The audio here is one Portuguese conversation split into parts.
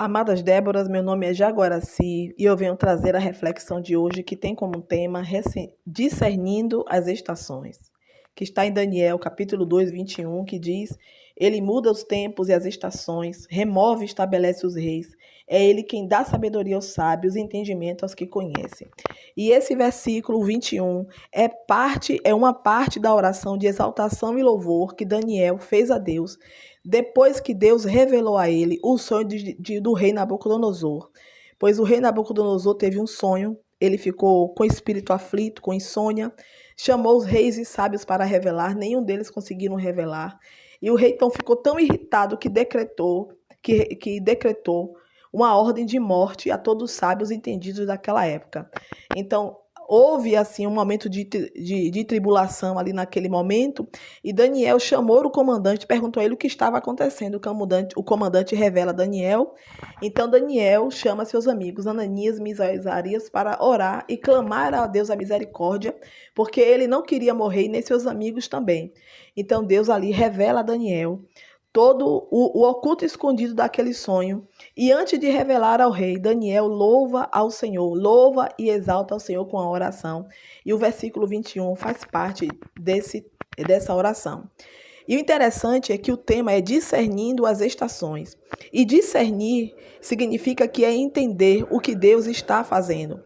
Amadas Déboras, meu nome é Jaguaraci e eu venho trazer a reflexão de hoje que tem como tema discernindo as estações, que está em Daniel, capítulo 2, 21, que diz: Ele muda os tempos e as estações, remove e estabelece os reis. É Ele quem dá sabedoria aos sábios e entendimento aos que conhecem. E esse versículo 21 é uma parte da oração de exaltação e louvor que Daniel fez a Deus depois que Deus revelou a ele o sonho do rei Nabucodonosor. Pois o rei Nabucodonosor teve um sonho, ele ficou com o espírito aflito, com insônia, chamou os reis e sábios para revelar, nenhum deles conseguiram revelar. E o rei então ficou tão irritado que decretou uma ordem de morte a todos os sábios entendidos daquela época. Então, houve assim um momento de tribulação ali naquele momento, e Daniel chamou o comandante, perguntou a ele o que estava acontecendo. O comandante revela a Daniel. Então Daniel chama seus amigos Ananias, Misael e Azarias para orar e clamar a Deus a misericórdia, porque ele não queria morrer, e nem seus amigos também. Então Deus ali revela a Daniel todo o oculto escondido daquele sonho. E antes de revelar ao rei, Daniel louva ao Senhor, louva e exalta ao Senhor com a oração. E o versículo 21 faz parte dessa oração. E o interessante é que o tema é discernindo as estações. E discernir significa que é entender o que Deus está fazendo.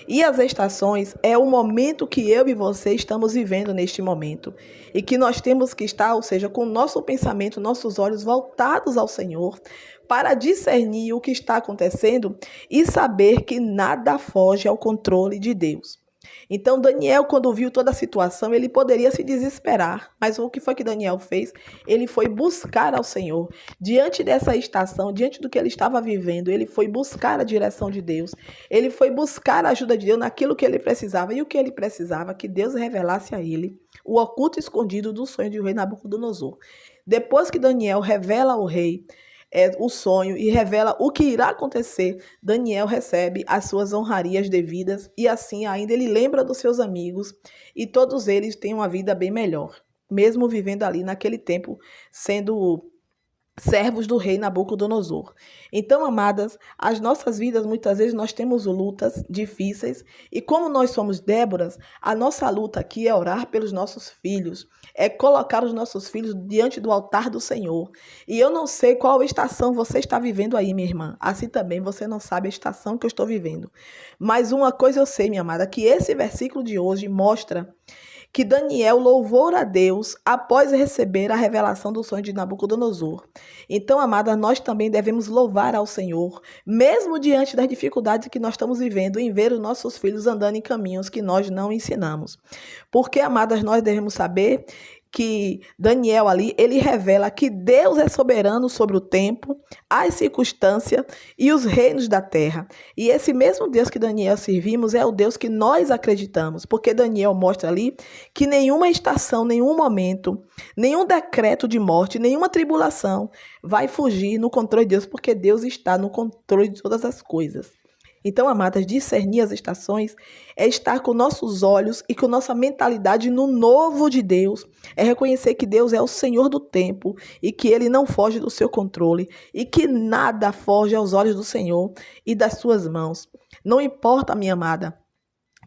E as estações é o momento que eu e você estamos vivendo neste momento. E que nós temos que estar, ou seja, com o nosso pensamento, nossos olhos voltados ao Senhor, para discernir o que está acontecendo e saber que nada foge ao controle de Deus. Então, Daniel, quando viu toda a situação, ele poderia se desesperar. Mas o que foi que Daniel fez? Ele foi buscar ao Senhor. Diante dessa estação, diante do que ele estava vivendo, ele foi buscar a direção de Deus. Ele foi buscar a ajuda de Deus naquilo que ele precisava. E o que ele precisava? Que Deus revelasse a ele o oculto escondido do sonho do rei Nabucodonosor. Depois que Daniel revela ao rei o sonho e revela o que irá acontecer, Daniel recebe as suas honrarias devidas e assim ainda ele lembra dos seus amigos e todos eles têm uma vida bem melhor, mesmo vivendo ali naquele tempo sendo servos do rei Nabucodonosor. Então, amadas, as nossas vidas, muitas vezes, nós temos lutas difíceis, e como nós somos Déboras, a nossa luta aqui é orar pelos nossos filhos, é colocar os nossos filhos diante do altar do Senhor. E eu não sei qual estação você está vivendo aí, minha irmã. Assim também você não sabe a estação que eu estou vivendo. Mas uma coisa eu sei, minha amada, que esse versículo de hoje mostra que Daniel louvou a Deus após receber a revelação do sonho de Nabucodonosor. Então, amada, nós também devemos louvar ao Senhor, mesmo diante das dificuldades que nós estamos vivendo, em ver os nossos filhos andando em caminhos que nós não ensinamos. Porque, amadas, nós devemos saber que Daniel ali, ele revela que Deus é soberano sobre o tempo, as circunstâncias e os reinos da terra. E esse mesmo Deus que Daniel servimos é o Deus que nós acreditamos, porque Daniel mostra ali que nenhuma estação, nenhum momento, nenhum decreto de morte, nenhuma tribulação vai fugir no controle de Deus, porque Deus está no controle de todas as coisas. Então, amadas, discernir as estações é estar com nossos olhos e com nossa mentalidade no novo de Deus. É reconhecer que Deus é o Senhor do tempo e que Ele não foge do seu controle e que nada foge aos olhos do Senhor e das suas mãos. Não importa, minha amada,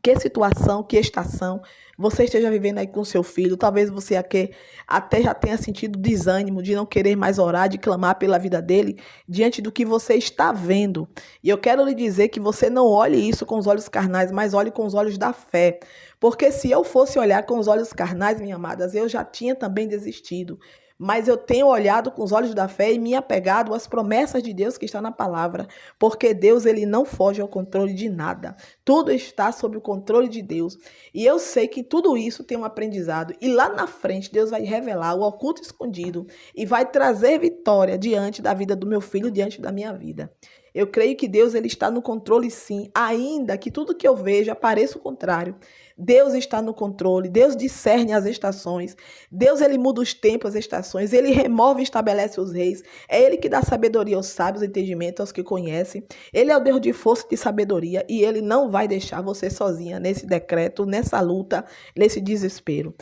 que situação, que estação você esteja vivendo aí com seu filho. Talvez você até já tenha sentido desânimo de não querer mais orar, de clamar pela vida dele, diante do que você está vendo. E eu quero lhe dizer que você não olhe isso com os olhos carnais, mas olhe com os olhos da fé. Porque se eu fosse olhar com os olhos carnais, minhas amadas, eu já tinha também desistido. Mas eu tenho olhado com os olhos da fé e me apegado às promessas de Deus que está na palavra, porque Deus, ele não foge ao controle de nada. Tudo está sob o controle de Deus. E eu sei que tudo isso tem um aprendizado. E lá na frente, Deus vai revelar o oculto escondido e vai trazer vitória diante da vida do meu filho, diante da minha vida. Eu creio que Deus, ele está no controle sim, ainda que tudo que eu veja pareça o contrário. Deus está no controle, Deus discerne as estações, Deus, ele muda os tempos, as estações, ele remove e estabelece os reis, é ele que dá sabedoria aos sábios, entendimento aos que conhecem, ele é o Deus de força e de sabedoria e ele não vai deixar você sozinha nesse decreto, nessa luta, nesse desespero.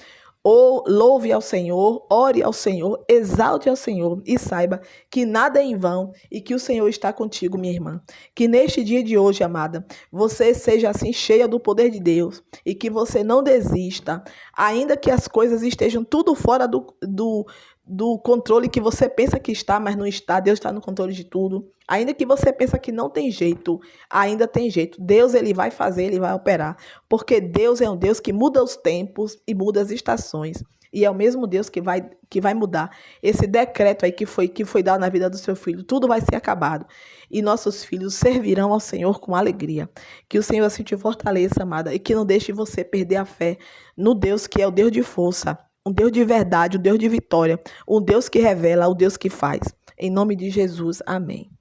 ou louve ao Senhor, ore ao Senhor, exalte ao Senhor e saiba que nada é em vão e que o Senhor está contigo, minha irmã. Que neste dia de hoje, amada, você seja assim cheia do poder de Deus e que você não desista, ainda que as coisas estejam tudo fora do controle que você pensa que está, mas não está. Deus está no controle de tudo. Ainda que você pensa que não tem jeito, ainda tem jeito. Deus, ele vai fazer, ele vai operar. Porque Deus é um Deus que muda os tempos e muda as estações. E é o mesmo Deus que vai mudar esse decreto aí que foi dado na vida do seu filho. Tudo vai ser acabado. E nossos filhos servirão ao Senhor com alegria. Que o Senhor assim te fortaleça, amada, e que não deixe você perder a fé no Deus que é o Deus de força, um Deus de verdade, um Deus de vitória, um Deus que revela, um Deus que faz. Em nome de Jesus, amém.